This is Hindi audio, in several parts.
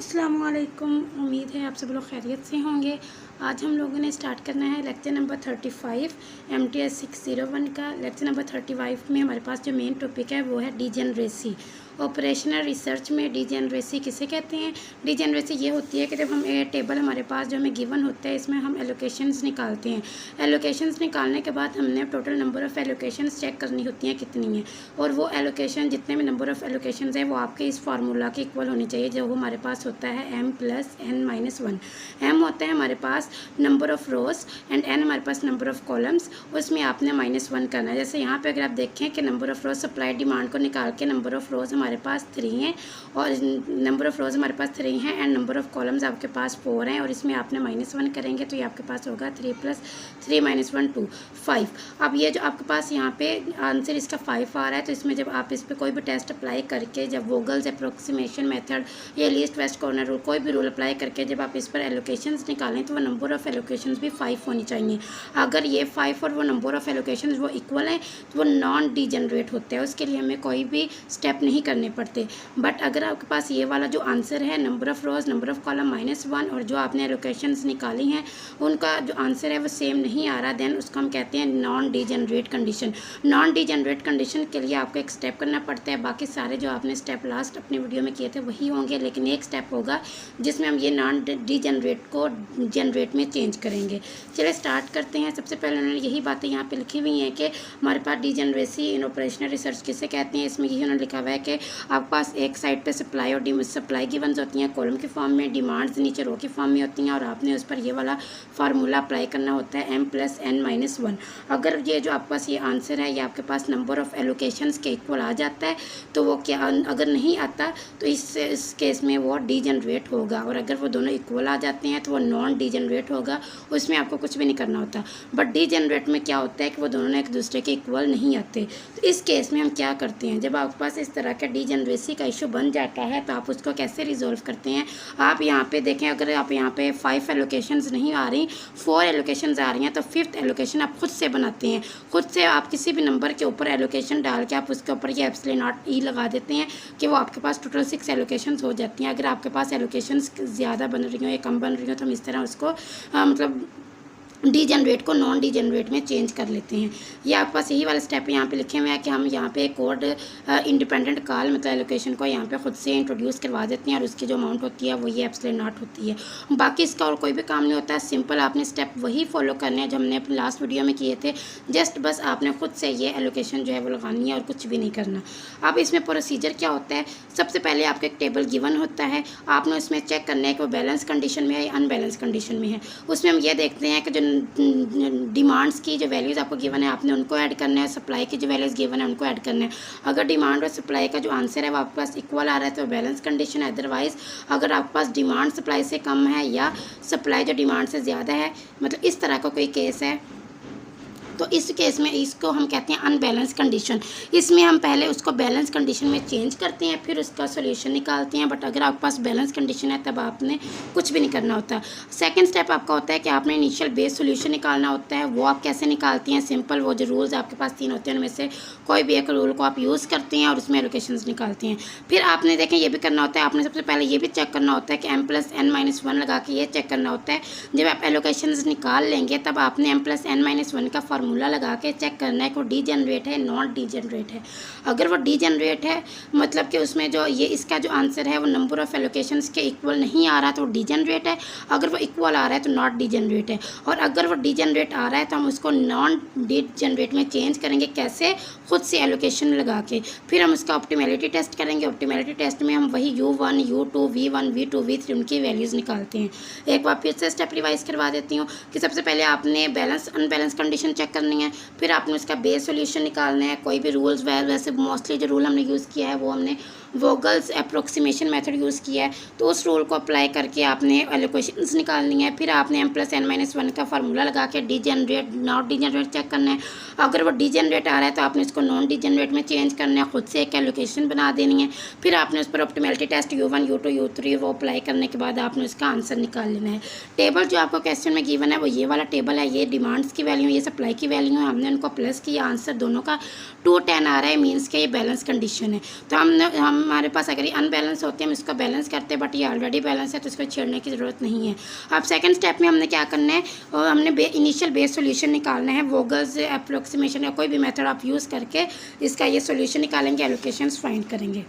अस्सलामुअलैकुम। उम्मीद है आप सब लोग खैरियत से होंगे। आज हम लोगों ने स्टार्ट करना है लेक्चर नंबर 35 MTS 601 का। लेक्चर नंबर 35 में हमारे पास जो मेन टॉपिक है वो है डीजेनरेसी। ऑपरेशनल रिसर्च में डीजेनरेसी किसे कहते हैं? डीजेनरेसी ये होती है कि जब हम टेबल हमारे पास जो हमें गिवन होता है इसमें हम एलोकेशंस निकालते हैं। एलोकेशंस निकालने के बाद हमने total number of allocations check करनी होती हैं कितनी हैं, और वो एलोकेशन जितने भी नंबर ऑफ़ एलोकेशंस हैं वो आपके इस फार्मूला के इक्वल होनी चाहिए जो हमारे पास होता है m+n-1। m होता है हमारे पास number of rows and n हमारे पास नंबर ऑफ़ कॉलम्स, उसमें आपने -1 करना है। जैसे यहाँ पे अगर आप देखें कि number of rows supply demand को निकाल के नंबर ऑफ़ रोज़ हमारे पास 3 हैं और नंबर ऑफ़ रोज़ हमारे पास 3 हैं एंड नंबर ऑफ़ कॉलम्स आपके पास 4 हैं, और इसमें आपने -1 करेंगे तो ये आपके पास होगा 3 + 3 - 1 2 5। अब ये जो आपके पास यहाँ पे आंसर इसका 5 आ रहा है, तो इसमें जब आप इस पर कोई भी टेस्ट अप्लाई करके जब वोगल्स अप्रोक्सीमेशन मेथड या लीस्ट वेस्ट कॉर्नर रूल कोई भी रूल अप्लाई करके जब आप इस पर एलोकेशंस निकालें तो वो नंबर ऑफ़ एलोकेशंस भी 5 होनी चाहिए। अगर ये 5 और वो नंबर ऑफ़ एलोकेशंस वो इक्वल हैं तो वो नॉन डीजनरेट होते हैं, उसके लिए हमें कोई भी स्टेप नहीं करने पड़ते। बट अगर आपके पास ये वाला जो आंसर है number of rows number of column -1 और जो आपने एलोकेशंस निकाली हैं उनका जो आंसर है वो सेम नहीं आ रहा, देन उसको हम कहते हैं non degenerate condition. Non degenerate condition के लिए आपको एक स्टेप करना पड़ता है, बाकी सारे जो आपने स्टेप लास्ट अपनी वीडियो में किए थे वही होंगे, लेकिन एक स्टेप होगा जिसमें हम ये नॉन डीजनरेट को जनरेट में चेंज करेंगे। चलिए स्टार्ट करते हैं। सबसे पहले उन्होंने यही बातें यहाँ पे लिखी हुई हैं कि हमारे पास डीजनरेसी इन ऑपरेशनल रिसर्च किसे कहते हैं। इसमें यही उन्होंने लिखा हुआ है कि आपके पास एक साइड पे सप्लाई और सप्लाई गिवन्स होती हैं कॉलम की फॉर्म में, डिमांड्स नीचे रो की फॉर्म में होती हैं, और आपने उस पर ये वाला फार्मूला अप्लाई करना होता है m+n-1। अगर ये जो आपके पास ये आंसर है ये आपके पास नंबर ऑफ़ एलोकेशंस के इक्वल आ जाता है तो वो क्या, अगर नहीं आता तो इस केस में वो डीजनरेट होगा, और अगर वो दोनों इक्वल आ जाते हैं तो वो नॉन डीजनरेट होगा, उसमें आपको कुछ भी नहीं करना होता। बट डीजनरेट में क्या होता है कि वो दोनों एक दूसरे के इक्वल नहीं आते। तो इस केस में हम क्या करते हैं, जब आपके पास इस तरह का डीजनरेसी का इशू बन जाता है तो आप उसको कैसे रिजॉल्व करते हैं। आप यहाँ पे देखें, अगर आप यहाँ पे 5 एलोकेशंस नहीं आ रही, 4 एलोकेशंस आ रही हैं तो 5th एलोकेशन आप खुद से बनाते हैं। खुद से आप किसी भी नंबर के ऊपर एलोकेशन डाल के आप उसके ऊपर ये ε0 ई लगा देते हैं कि वो आपके पास टोटल 6 एलोकेशंस हो जाती हैं। अगर आपके पास एलोकेशंस ज़्यादा बन रही हो या कम बन रही हो तो हम इस तरह उसको मतलब डीजनरेट को नॉन डीजनरेट में चेंज कर लेते हैं। ये आपके पास यही वाला स्टेप यहाँ पे लिखे हुए हैं कि हम यहाँ पे कोड इंडिपेंडेंट कॉल मतलब एलोकेशन को यहाँ पे खुद से इंट्रोड्यूस करवा देते हैं, और उसकी जो अमाउंट होती है वो ये ε0 होती है। बाकी इसका और कोई भी काम नहीं होता है, सिंपल आपने स्टेप वही फॉलो करने हैं जो हमने अपनी लास्ट वीडियो में किए थे। जस्ट बस आपने खुद से ये एलोकेशन जो है वो लगानी है और कुछ भी नहीं करना। अब इसमें प्रोसीजर क्या होता है, सबसे पहले आपको एक टेबल गिवन होता है, आपने उसमें चेक करना है कि वो बैलेंस कंडीशन में है या अनबैलेंस कंडीशन में है। उसमें हम ये देखते हैं कि जो डिमांड्स की जो वैल्यूज़ आपको गिवन है आपने उनको ऐड करना है, सप्लाई की जो वैल्यूज़ गिवन है उनको ऐड करना है। अगर डिमांड और सप्लाई का जो आंसर है वो आपके पास इक्वल आ रहा है तो बैलेंस कंडीशन है। अदरवाइज़ अगर आपके पास डिमांड सप्लाई से कम है या सप्लाई जो डिमांड से ज़्यादा है, मतलब इस तरह का कोई केस है, तो इस केस में इसको हम कहते हैं अनबैलेंस कंडीशन। इसमें हम पहले उसको बैलेंस कंडीशन में चेंज करते हैं फिर उसका सोल्यूशन निकालते हैं। बट अगर आपके पास बैलेंस कंडीशन है तब आपने कुछ भी नहीं करना होता। सेकंड स्टेप आपका होता है कि आपने इनिशियल बेस सोल्यूशन निकालना होता है। वो आप कैसे निकालती हैं, सिंपल वो जो रूल्स आपके पास 3 होते हैं उनमें से कोई भी एक रूल को आप यूज़ करते हैं और उसमें एलोकेशंस निकालते हैं। फिर आपने देखें ये भी करना होता है, आपने सबसे पहले ये भी चेक करना होता है कि m+n-1 लगा के ये चेक करना होता है। जब आप एलोकेशंस निकाल लेंगे तब आपने m+n-1 का फार्मूला लगा के चेक करना है कि वो डीजनरेट है नॉन डीजनरेट है। अगर वो डीजनरेट है मतलब कि उसमें जो ये इसका जो आंसर है वो नंबर ऑफ़ एलोकेशंस के इक्वल नहीं आ रहा तो वो डीजनरेट है। अगर वो इक्वल आ रहा है तो नॉट डीजनरेट है, और अगर वो डीजनरेट आ रहा है तो हम उसको नॉन डीजनरेट में चेंज करेंगे। कैसे, खुद से एलोकेशन लगा के। फिर हम उसका ऑप्टिमैलिटी टेस्ट करेंगे। ऑप्टिमैलिटी टेस्ट में हम वही U1 U2 V1 V2 V3 उनकी वैल्यूज़ निकालते हैं। एक बार फिर से स्टेप रिवाइज करवा देती हूँ कि सबसे पहले आपने बैलेंस अनबैलेंस कंडीशन चेक करनी है, फिर आपने उसका बेस सोल्यूशन निकालना है। कोई भी रूल्स वैसे मोस्टली जो रूल हमने यूज़ किया है वो हमने वोगल्स अप्रोक्सीमेशन मेथड यूज़ किया है, तो उस रूल को अप्लाई करके आपने एलोकेशंस निकालनी है। फिर आपने m+n-1 का फार्मूला लगा के डीजनरेट नॉट डीजनरेट चेक करना है। अगर वो डीजनरेट आ रहा है तो आपने इसको नॉन डीजनरेट में चेंज करना है, खुद से एक एलोकेशन बना देनी है। फिर आपने उस पर optimality test U1 U2 U3 वो अप्लाई करने के बाद आपने उसका आंसर निकाल लेना है। टेबल जो आपको क्वेश्चन में गिवन है वो ये वाला टेबल है। ये डिमांड्स की वैल्यू, ये सप्लाई की वैल्यू है, हमने उनको प्लस किया, आंसर दोनों का 210 आ रहा है, मीन्स के ये बैलेंस कंडीशन है। तो हम हमारे पास अगर ये अनबैलेंस होते हैं हम इसको बैलेंस करते हैं, बट ये ऑलरेडी बैलेंस है तो इसको छेड़ने की ज़रूरत नहीं है। अब सेकंड स्टेप में हमने क्या करना है, और हमने इनिशियल बेस सोल्यूशन निकालना है। वोगल्स अप्रोक्सीमेशन या कोई भी मेथड आप यूज़ करके इसका ये सोल्यूशन निकालेंगे, एलोकेशंस फाइंड करेंगे।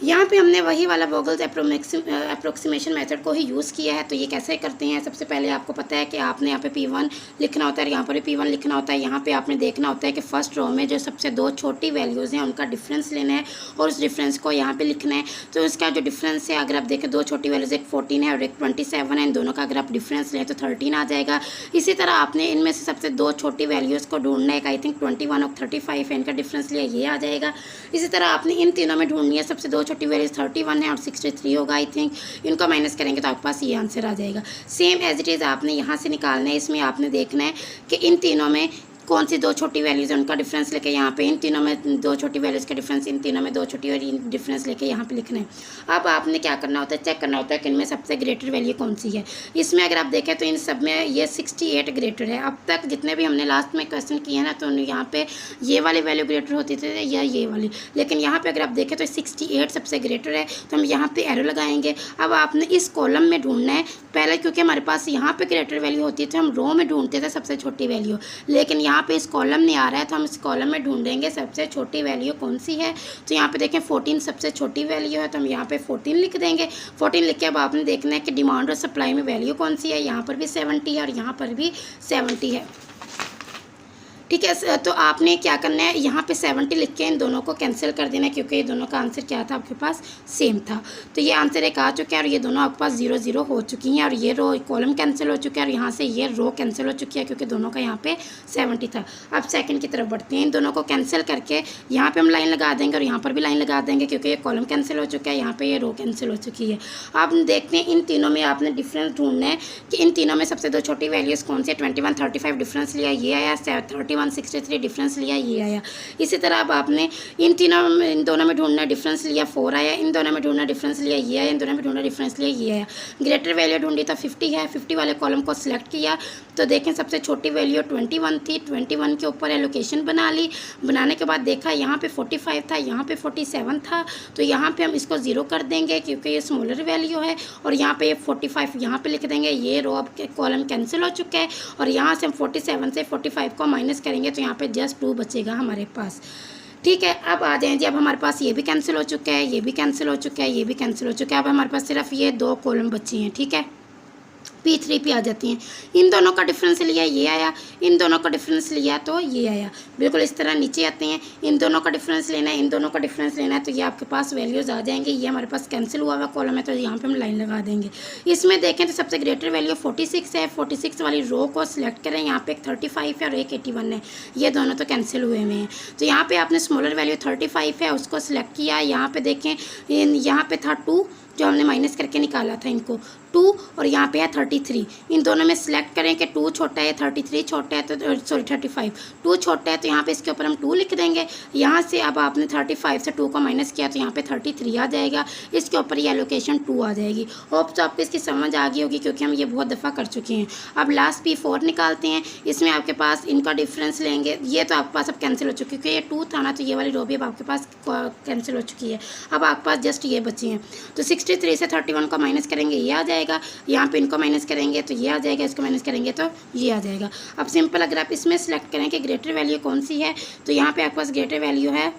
यहाँ पे हमने वही वाला वोगल्स अप्रोक्सीमेशन मेथड को ही यूज़ किया है। तो ये कैसे करते हैं, सबसे पहले आपको पता है कि आपने यहाँ पे P1 लिखना होता है, यहाँ पर भी P1 लिखना होता है। यहाँ पे आपने देखना होता है कि फर्स्ट रो में जो सबसे दो छोटी वैल्यूज़ हैं उनका डिफरेंस लेना है और उस डिफरेंस को यहाँ पे लिखना है। तो इसका जो डिफरेंस है, अगर आप देखें दो छोटी वैल्यूज़, एक 14 है और एक 27 है, इन दोनों का अगर आप डिफरेंस लें तो 13 आ जाएगा। इसी तरह आपने इनमें से सबसे दो छोटी वैल्यूज़ को ढूंढना है, आई थिंक 21 और 35 है, इनका डिफरेंस लिया, ये आ जाएगा। इसी तरह आपने इन तीनों में ढूंढनी है सबसे दो छोटी वैल्यूज 31 है और 63 होगा, आई थिंक। इनको माइनस करेंगे तो आपके पास ये आंसर आ जाएगा। सेम एज इट इज़ आपने यहाँ से निकालना है। इसमें आपने देखना है कि इन तीनों में कौन सी दो छोटी वैल्यूज़ है उनका डिफरेंस लेके यहाँ पे इन तीनों में दो छोटी वैल्यूज़ का डिफरेंस, इन तीनों में दो छोटी और डिफरेंस लेके यहाँ पे लिखना है। अब आपने क्या करना होता है, चेक करना होता है कि इनमें सबसे ग्रेटर वैल्यू कौन सी है। इसमें अगर आप देखें तो इन सब में ये 68 ग्रेटर है। अब तक जितने भी हमने लास्ट में क्वेश्चन किए हैं ना, तो यहाँ पे ये वाली वैल्यू ग्रेटर होती थी या ये वाली, लेकिन यहाँ पर अगर आप देखें तो 68 सबसे ग्रेटर है। तो हम यहाँ पर एरो लगाएंगे। अब आपने इस कॉलम में ढूंढना है पहले, क्योंकि हमारे पास यहाँ पर ग्रेटर वैल्यू होती थी, हम रो में ढूंढते थे सबसे छोटी वैल्यू, लेकिन यहाँ पे इस कॉलम में आ रहा है तो हम इस कॉलम में ढूंढेंगे सबसे छोटी वैल्यू कौन सी है। तो यहाँ पे देखें 14 सबसे छोटी वैल्यू है, तो हम यहाँ पे 14 लिख देंगे। 14 लिख के अब आपने देखना है कि डिमांड और सप्लाई में वैल्यू कौन सी है। यहाँ पर भी 70 है और यहाँ पर भी 70 है, ठीक है। तो आपने क्या करना है, यहाँ पे 70 लिख के इन दोनों को कैंसिल कर देना है, क्योंकि ये दोनों का आंसर क्या था, आपके पास सेम था। तो ये आंसर एक आ चुका है और ये दोनों आपके पास 0 0 हो चुकी हैं और ये रो कॉलम कैंसिल हो चुका है और यहाँ से ये रो कैंसिल हो चुकी है, क्योंकि दोनों का यहाँ पे 70 था। अब सेकंड की तरफ बढ़ते हैं। इन दोनों को कैंसिल करके यहाँ पर हम लाइन लगा देंगे और यहाँ पर भी लाइन लगा देंगे, क्योंकि ये कॉलम कैंसिल हो चुका है, यहाँ पर ये रो कैंसिल हो चुकी है। अब देखते हैं इन तीनों में आपने डिफरेंस ढूंढना है कि इन तीनों में सबसे दो छोटी वैल्यूज़ कौन सी है। 21 35 डिफरेंस लिया, ये आया। 31 63 डिफरेंस लिया, ये आया। इसी तरह अब आपने इन दोनों में ढूंढना डिफरेंस लिया, 4 आया। इन दोनों में ढूंढना डिफरेंस लिया, ये आया। इन दोनों में ढूंढना डिफरेंस लिया, ये आया। ग्रेटर वैल्यू ढूंढी तो 50 है, 50 वाले कॉलम को सिलेक्ट किया तो देखें सबसे छोटी वैल्यू 21 थी। 21 के ऊपर एलोकेशन बना ली। बनाने के बाद देखा यहाँ पे 45 था, यहाँ पे 47 था, तो यहाँ पे हम इसको 0 कर देंगे क्योंकि ये स्मॉलर वैल्यू है। और यहाँ पे 45 यहाँ पे लिख देंगे। ये रो अब कॉलम कैंसिल हो चुका है और यहाँ से हम 47 से 45 को माइनस करेंगे तो यहाँ पे जस्ट 2 बचेगा हमारे पास, ठीक है। अब आ जाएं जी, अब हमारे पास ये भी कैंसिल हो चुका है, ये भी कैंसिल हो चुका है, ये भी कैंसिल हो चुका है। अब हमारे पास सिर्फ ये 2 कॉलम बचे हैं, ठीक है। P3 पे आ जाती हैं। इन दोनों का डिफरेंस लिया, ये आया। इन दोनों का डिफरेंस लिया तो ये आया। बिल्कुल इस तरह नीचे आते हैं। इन दोनों का डिफरेंस लेना है, इन दोनों का डिफरेंस लेना है, तो ये आपके पास वैल्यूज़ आ जाएंगे। ये हमारे पास कैंसिल हुआ हुआ कॉलम है तो यहाँ पे हम लाइन लगा देंगे। इसमें देखें तो सबसे ग्रेटर वैल्यू 46 है। 46 वाली रो को सिलेक्ट करें। यहाँ पे एक 35 है और एक 81 है, ये दोनों तो कैंसिल हुए हुए हैं। तो यहाँ पे आपने स्मॉलर वैल्यू 35 है उसको सिलेक्ट किया। यहाँ पे देखें यहाँ पे था 2 जो हमने माइनस करके निकाला था, इनको 2 और यहाँ पे है 33। इन दोनों में सिलेक्ट करें कि 2 छोटा है 33 छोटा है, तो सॉरी 35 2 छोटा है, तो यहाँ पे इसके ऊपर हम 2 लिख देंगे। यहाँ से अब आपने 35 से 2 को माइनस किया तो यहाँ पे 33 आ जाएगा। इसके ऊपर ये एलोकेशन 2 आ जाएगी। होप तो आपको इसकी समझ आ गई होगी क्योंकि हम ये बहुत दफ़ा कर चुके हैं। अब लास्ट P4 निकालते हैं। इसमें आपके पास इनका डिफरेंस लेंगे। ये तो आपके पास अब कैंसिल हो चुकी है क्योंकि ये 2 था ना, तो ये वाली रो भी अब आपके पास कैंसिल हो चुकी है। अब आपके पास जस्ट ये बचे हैं। तो 63 से 31 को माइनस करेंगे, ये आ जाएगा। यहाँ पे इनको माइनस करेंगे तो ये आ जाएगा, इसको माइनस करेंगे तो ये आ जाएगा। अब सिंपल अगर आप इसमें सेलेक्ट करें कि ग्रेटर वैल्यू कौन सी है, तो यहाँ पे आपके पास ग्रेटर वैल्यू है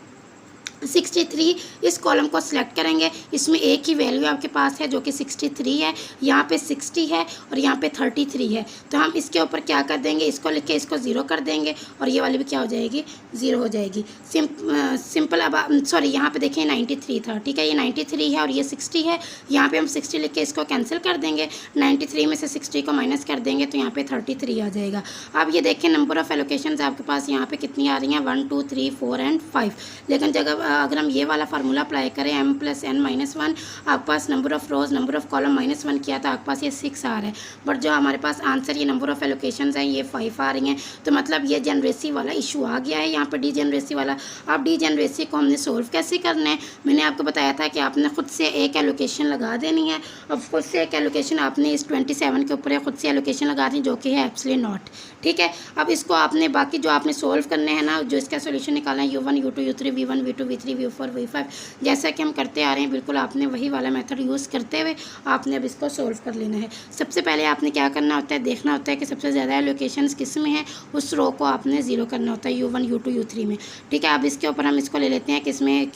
63। इस कॉलम को सिलेक्ट करेंगे। इसमें एक ही वैल्यू आपके पास है जो कि 63 है। यहाँ पे 60 है और यहाँ पे 33 है, तो हम इसके ऊपर क्या कर देंगे, इसको लिख के इसको 0 कर देंगे और ये वाली भी क्या हो जाएगी, 0 हो जाएगी। सिंपल। अब सॉरी यहाँ पे देखिए 93 था, ठीक है। ये 93 है और ये 60 है। यहाँ पे हम 60 लिख के इसको कैंसिल कर देंगे। 93 में से 60 को माइनस कर देंगे तो यहाँ पे 33 आ जाएगा। अब ये देखिए नंबर ऑफ़ एलोकेशंस आपके पास यहाँ पे कितनी आ रही हैं, 1 2 3 4 एंड 5। लेकिन जगह अगर हम ये वाला फार्मूला अप्लाई करें m + n - 1, आपके पास number of rows number of column -1 किया तो आपके पास ये 6 आ रहा है। बट जो हमारे पास आंसर ये नंबर ऑफ़ एलोकेशंस हैं ये 5 आ रही हैं। तो मतलब ये जनरेसी वाला इशू आ गया है यहाँ पर, डीजनरेसी वाला। अब डीजनरेसी को हमने सोल्व कैसे करना है, मैंने आपको बताया था कि आपने खुद से एक एलोकेशन लगा देनी है। अब खुद से एक एलोकेशन आपने इस 27 के ऊपर खुद से एलोकेशन लगा दी जो कि है एब्सोल्यूट नॉट, ठीक है। अब इसको आपने बाकी जो आपने सोल्व करने हैं ना, जो इसका सोल्यूशन निकालना है U1 U2 U3 V1 V2 V3 V3 V4 V5 जैसा कि हम करते आ रहे हैं, बिल्कुल आपने वही वाला मेथड यूज़ करते हुए आपने अब इसको सोल्व कर लेना है। सबसे पहले आपने क्या करना होता है, देखना होता है कि सबसे ज़्यादा एलोकेशंस किस में है, उस रो को आपने ज़ीरो करना होता है U1 U2 U3 में। ठीक है, अब इसके ऊपर हम इसको ले लेते हैं कि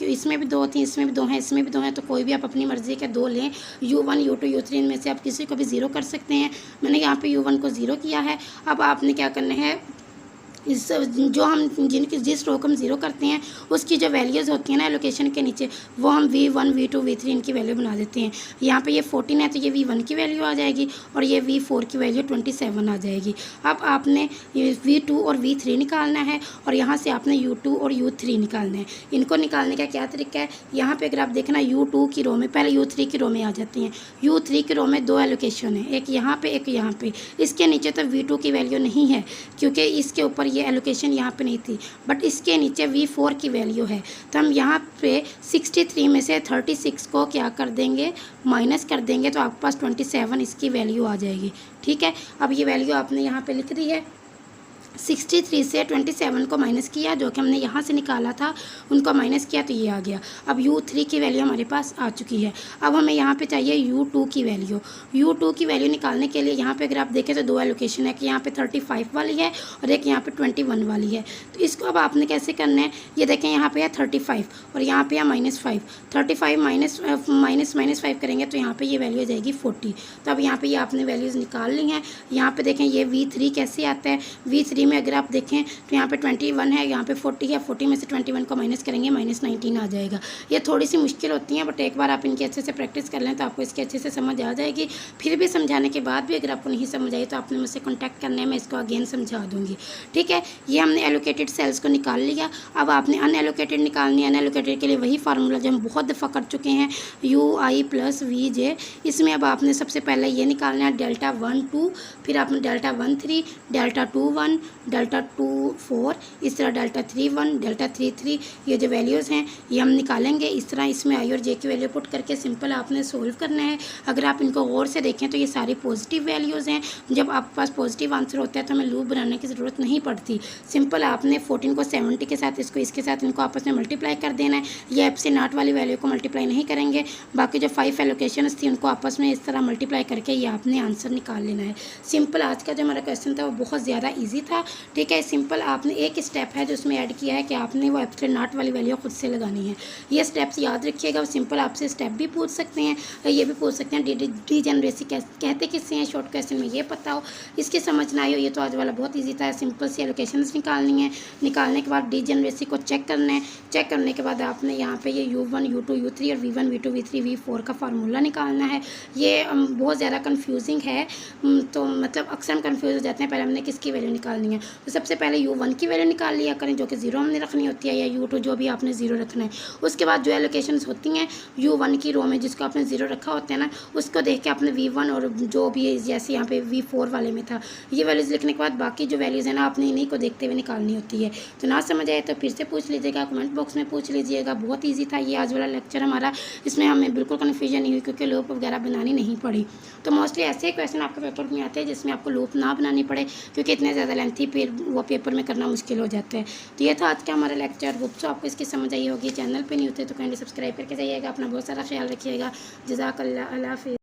इसमें भी 2 थी, इसमें भी 2 हैं, इसमें भी 2 हैं, तो कोई भी आप अपनी मर्ज़ी के 2 लें। U1 U2 U3 इनमें से आप किसी को भी ज़ीरो कर सकते हैं। मैंने यहाँ पे U1 को ज़ीरो किया है। अब आपने क्या करना है, इस जो हम जिस रो को हम ज़ीरो करते हैं उसकी जो वैल्यूज़ होती हैं ना एलोकेशन के नीचे, वो हम V1 V2 V3 इनकी वैल्यू बना देते हैं। यहाँ पे ये 14 है तो ये V1 की वैल्यू आ जाएगी और ये V4 की वैल्यू 27 आ जाएगी। अब आपने V2 और V3 निकालना है और यहाँ से आपने U2 और U3 निकालना है। इनको निकालने का क्या तरीका है, यहाँ पर अगर आप देखना U2 की रो में पहले U3 की रो में आ जाती हैं। U3 की रो में 2 एलोकेशन है, एक यहाँ पर एक यहाँ पर। इसके नीचे तो V2 की वैल्यू नहीं है क्योंकि इसके ऊपर ये एलोकेशन यहाँ पे नहीं थी, बट इसके नीचे V4 की वैल्यू है। तो हम यहाँ पे 63 में से 36 को क्या कर देंगे, माइनस कर देंगे, तो आपके पास 27 इसकी वैल्यू आ जाएगी। ठीक है, अब ये वैल्यू आपने यहाँ पे लिख दी है। 63 से 27 को माइनस किया, जो कि हमने यहाँ से निकाला था उनको माइनस किया तो ये आ गया। अब U3 की वैल्यू हमारे पास आ चुकी है। अब हमें यहाँ पे चाहिए U2 की वैल्यू। U2 की वैल्यू निकालने के लिए यहाँ पे अगर आप देखें तो 2 एलोकेशन है कि यहाँ पे 35 वाली है और एक यहाँ पे 21 वाली है। तो इसको अब आपने कैसे करना है, ये देखें यहाँ पे है 35 और यहाँ पे है -5। 35 माइनस 5 करेंगे तो यहाँ पे ये वैल्यू आ जाएगी 40। तो अब यहाँ पे ये आपने वैल्यूज़ निकाल ली हैं। यहाँ पे देखें ये V3 कैसे आता है, V3 में अगर आप देखें तो यहाँ पे 21 है, यहाँ पे 40 है, 40 में से 21 को माइनस करेंगे -19 आ जाएगा। ये थोड़ी सी मुश्किल होती हैं, बट एक बार आप इनकी अच्छे से प्रैक्टिस कर लें तो आपको इसकी अच्छे से समझ आ जाएगी। फिर भी समझाने के बाद भी अगर आपको नहीं समझ आई तो आपने मुझसे कॉन्टैक्ट करने में इसको अगेन समझा दूँगी। ठीक है, ये हमने एलोकेटेड सेल्स को निकाल लिया। अब आपने अनएलोकेटेड निकालनी है। अनएलोकेटेड के लिए वही फार्मूला जो हम बहुत दफ़ा कर चुके हैं, UI + VJ। इसमें अब आपने सबसे पहले ये निकालना है Δ1 2, फिर आपने Δ1 3, Δ2 1, Δ2 4, इस तरह Δ3 1, Δ3 3। ये जो वैल्यूज़ हैं ये हम निकालेंगे। इस तरह इसमें I और J की वैल्यू पुट करके सिंपल आपने सोल्व करना है। अगर आप इनको गौर से देखें तो ये सारी पॉजिटिव वैल्यूज़ हैं। जब आपके पास पॉजिटिव आंसर होता है तो हमें लूप बनाने की ज़रूरत नहीं पड़ती। सिंपल आपने 14 को 70 के साथ इसके साथ इनको आपस में मल्टीप्लाई कर देना है। ये ऐप से नॉट वाली वैल्यू को मल्टीप्लाई नहीं करेंगे, बाकी जो 5 एलोकेशंस थी उनको आपस में इस तरह मल्टीप्लाई करके ये आपने आंसर निकाल लेना है। सिंपल आज का जो हमारा क्वेश्चन था वो बहुत ज़्यादा ईजी था। ठीक है, सिंपल आपने एक स्टेप है जो उसमें ऐड किया है कि आपने वो एप्सिलॉन नॉट वाली वैल्यू खुद से लगानी है। ये स्टेप्स याद रखिएगा। सिंपल आपसे स्टेप भी पूछ सकते हैं, ये भी पूछ सकते हैं डीजेनरेसी कहते किससे हैं, शॉर्ट क्वेश्चन में ये पता हो, इसकी समझ ना आए हो। ये तो आज वाला बहुत ईजी था। सिंपल सी एलोकेशंस निकालनी है। निकालने के बाद डीजेनरेसी को चेक करना है। चेक करने के बाद आपने यहाँ पे ये U1 U2 U3 और V1 V2 V3 V4 का फार्मूला निकालना है। ये बहुत ज़्यादा कन्फ्यूजिंग है, तो मतलब अक्सर हम कन्फ्यूज हो जाते हैं। पहले हमने किसकी वैल्यू निकालनी है, तो सबसे पहले U1 की वैल्यू निकाल लिया करें, जो कि 0 हमने रखनी होती है, या U2 जो भी आपने 0 रखना है। उसके बाद जो एलोकेशंस होती हैं U1 की रो में जिसको आपने 0 रखा होता है ना, उसको देख के आपने V1 और जो भी जैसे यहाँ पे V4 वाले में था ये वैल्यूज़ लिखने के बाद बाकी जो वैल्यूज़ है ना आपने इन्हीं को देखते हुए निकालनी होती है। तो ना समझ आए तो फिर से पूछ लीजिएगा, कमेंट बॉक्स में पूछ लीजिएगा। बहुत ईजी था ये आज वाला लेक्चर हमारा। इसमें हमें बिल्कुल कन्फ्यूजन नहीं हुई क्योंकि लूप वगैरह बनानी नहीं पड़ी। तो मोस्टली ऐसे क्वेश्चन आपके पेपर में आते हैं जिसमें आपको लूप ना बनानी पड़े, क्योंकि इतने ज़्यादा लेंथी फिर वो पेपर में करना मुश्किल हो जाता है। तो ये था आज का हमारा लेक्चर। होप सो आपको इसकी समझ आई होगी। चैनल पे नहीं होते तो काइंडली सब्सक्राइब करके जाइएगा। अपना बहुत सारा ख्याल रखिएगा। जज़ाकल्लाह, अल्लाह हाफ़िज़।